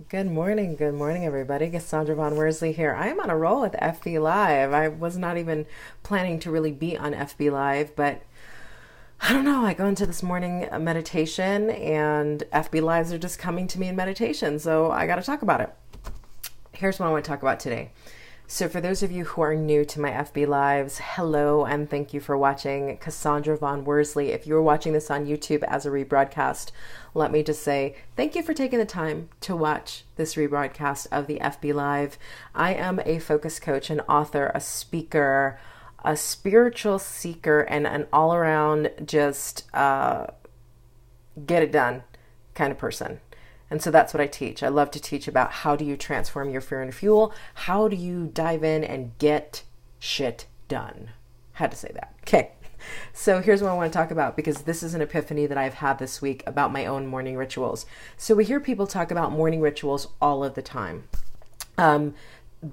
Good morning, everybody. Cassandra Von Worsley here. I am on a roll with FB Live. I was not even planning to really be on FB Live, but I don't know. I go into this morning meditation, and FB Lives are just coming to me in meditation, so I got to talk about it. Here's what I want to talk about today. So for those of you who are new to my FB Lives, hello and thank you for watching. Cassandra Von Worsley. If you're watching this on YouTube as a rebroadcast, let me just say thank you for taking the time to watch this rebroadcast of the FB Live. I am a focus coach, an author, a speaker, a spiritual seeker, and an all-around just get it done kind of person. And so that's what I teach. I love to teach about how do you transform your fear into fuel? How do you dive in and get shit done? Had to say that. Okay. So here's what I want to talk about, because this is an epiphany that I've had this week about my own morning rituals. So we hear people talk about morning rituals all of the time.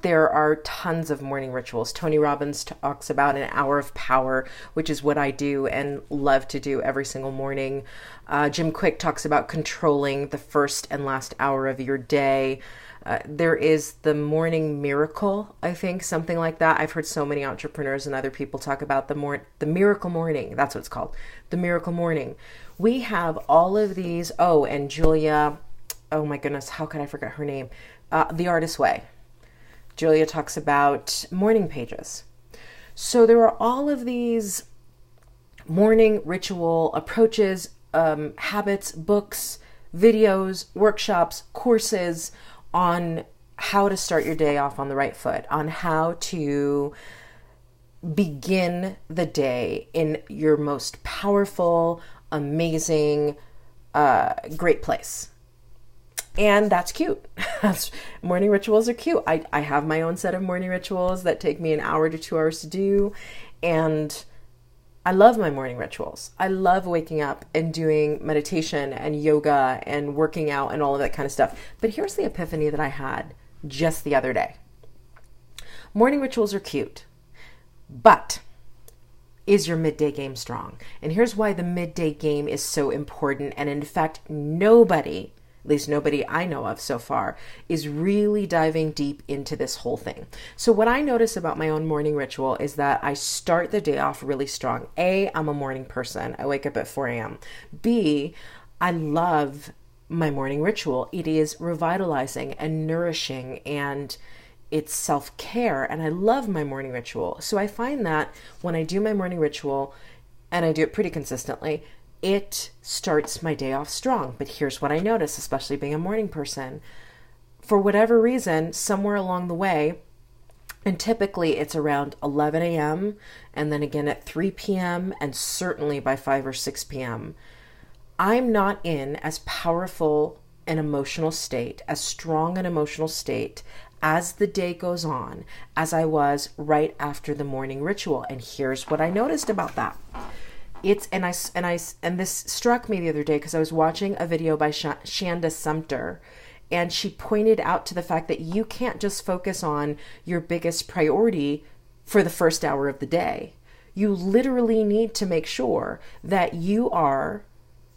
There are tons of morning rituals. Tony Robbins talks about an hour of power, which is what I do and love to do every single morning. Jim Quick talks about controlling the first and last hour of your day. There is the morning miracle, I think, something like that. I've heard so many entrepreneurs and other people talk about the miracle morning. That's what it's called, the miracle morning. We have all of these. Oh, and Julia, oh my goodness, how could I forget her name? The Artist's Way. Julia talks about morning pages. So there are all of these morning ritual approaches, habits, books, videos, workshops, courses on how to start your day off on the right foot, on how to begin the day in your most powerful, amazing, great place. And that's cute. Morning rituals are cute. I have my own set of morning rituals that take me an hour to 2 hours to do. And I love my morning rituals. I love waking up and doing meditation and yoga and working out and all of that kind of stuff. But here's the epiphany that I had just the other day. Morning rituals are cute, but is your midday game strong? And here's why the midday game is so important. And in fact, nobody, at least nobody I know of so far, is really diving deep into this whole thing. So what I notice about my own morning ritual is that I start the day off really strong. A, I'm a morning person. I wake up at 4 a.m. B, I love my morning ritual. It is revitalizing and nourishing, and it's self-care, and I love my morning ritual. So I find that when I do my morning ritual, and I do it pretty consistently, it starts my day off strong. But here's what I notice, especially being a morning person. For whatever reason, somewhere along the way, and typically it's around 11 a.m. and then again at 3 p.m. and certainly by 5 or 6 p.m., I'm not in as powerful an emotional state, as strong an emotional state as the day goes on as I was right after the morning ritual. And here's what I noticed about that. And this struck me the other day because I was watching a video by Shanda Sumter, and she pointed out to the fact that you can't just focus on your biggest priority for the first hour of the day. You literally need to make sure that you are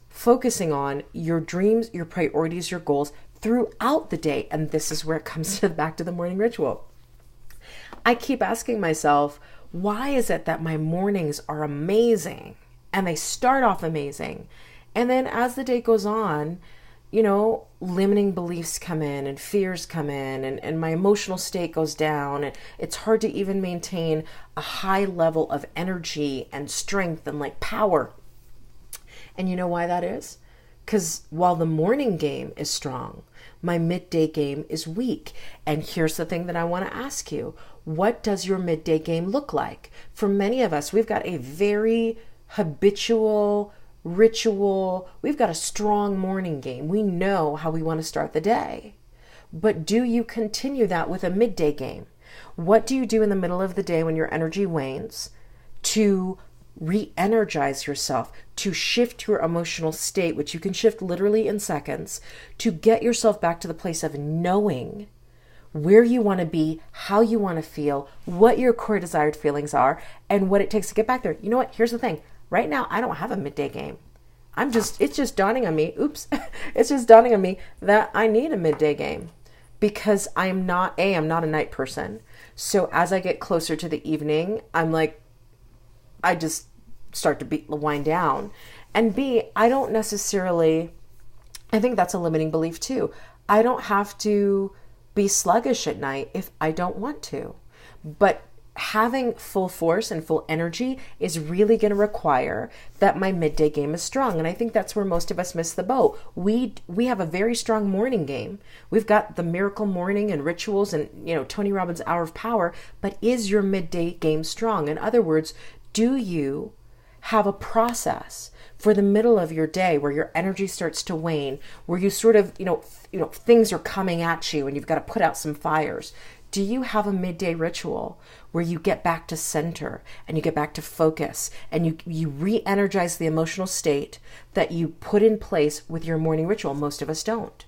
focusing on your dreams, your priorities, your goals throughout the day. And this is where it comes back to the morning ritual. I keep asking myself, why is it that my mornings are amazing? And they start off amazing. And then as the day goes on, limiting beliefs come in and fears come in, and my emotional state goes down. And it's hard to even maintain a high level of energy and strength and power. And you know why that is? Because while the morning game is strong, my midday game is weak. And here's the thing that I want to ask you. What does your midday game look like? For many of us, we've got a very habitual ritual. We've got a strong morning game. We know how we want to start the day. But do you continue that with a midday game? What do you do in the middle of the day when your energy wanes to re-energize yourself, to shift your emotional state, which you can shift literally in seconds, to get yourself back to the place of knowing where you want to be, how you want to feel, what your core desired feelings are, and what it takes to get back there? You know what? Here's the thing. Right now, I don't have a midday game. it's just dawning on me. Oops. It's just dawning on me that I need a midday game because I'm not a night person. So as I get closer to the evening, I'm like, I just start to wind down. And B, I don't necessarily, I think that's a limiting belief too. I don't have to be sluggish at night if I don't want to. But having full force and full energy is really going to require that my midday game is strong. And I think that's where most of us miss the boat. We have a very strong morning game. We've got the miracle morning and rituals and, Tony Robbins' Hour of Power, but is your midday game strong? In other words, do you have a process for the middle of your day where your energy starts to wane, where you sort of, things are coming at you and you've got to put out some fires? Do you have a midday ritual where you get back to center and you get back to focus and you re-energize the emotional state that you put in place with your morning ritual? Most of us don't.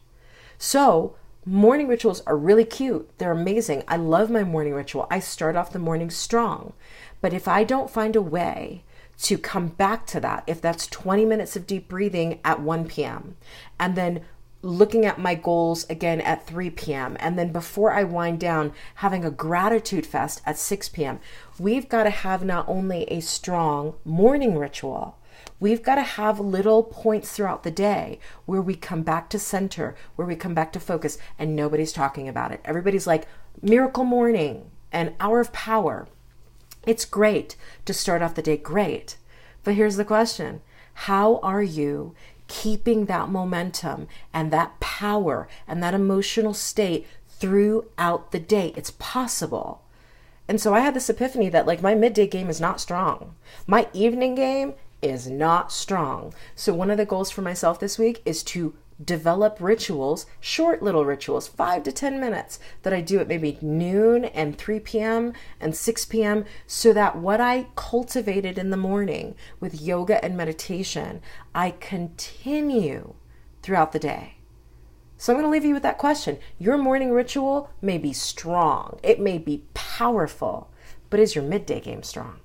So morning rituals are really cute. They're amazing. I love my morning ritual. I start off the morning strong. But if I don't find a way to come back to that, if that's 20 minutes of deep breathing at 1 p.m. and then looking at my goals again at 3 p.m. and then before I wind down, having a gratitude fest at 6 p.m. We've got to have not only a strong morning ritual, we've got to have little points throughout the day where we come back to center, where we come back to focus, and nobody's talking about it. Everybody's like, miracle morning and hour of power. It's great to start off the day great. But here's the question. How are you keeping that momentum and that power and that emotional state throughout the day? It's possible. And so I had this epiphany that my midday game is not strong. My evening game is not strong. So one of the goals for myself this week is to develop rituals, short little rituals, 5 to 10 minutes that I do at maybe noon and 3 p.m. and 6 p.m. so that what I cultivated in the morning with yoga and meditation, I continue throughout the day. So I'm going to leave you with that question. Your morning ritual may be strong. It may be powerful, but is your midday game strong?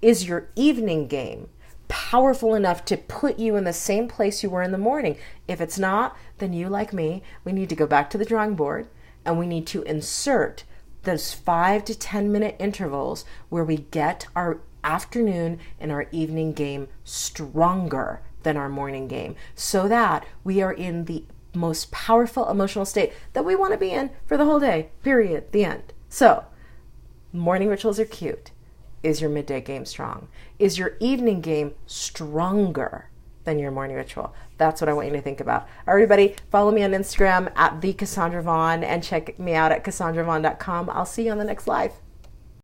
Is your evening game powerful enough to put you in the same place you were in the morning? If it's not, then you, like me, we need to go back to the drawing board and we need to insert those 5 to 10 minute intervals where we get our afternoon and our evening game stronger than our morning game so that we are in the most powerful emotional state that we want to be in for the whole day, period, the end. So morning rituals are cute. Is your midday game strong? Is your evening game stronger than your morning ritual? That's what I want you to think about. All right, everybody, follow me on Instagram at @TheCassandraVaughn and check me out at CassandraVaughn.com. I'll see you on the next live.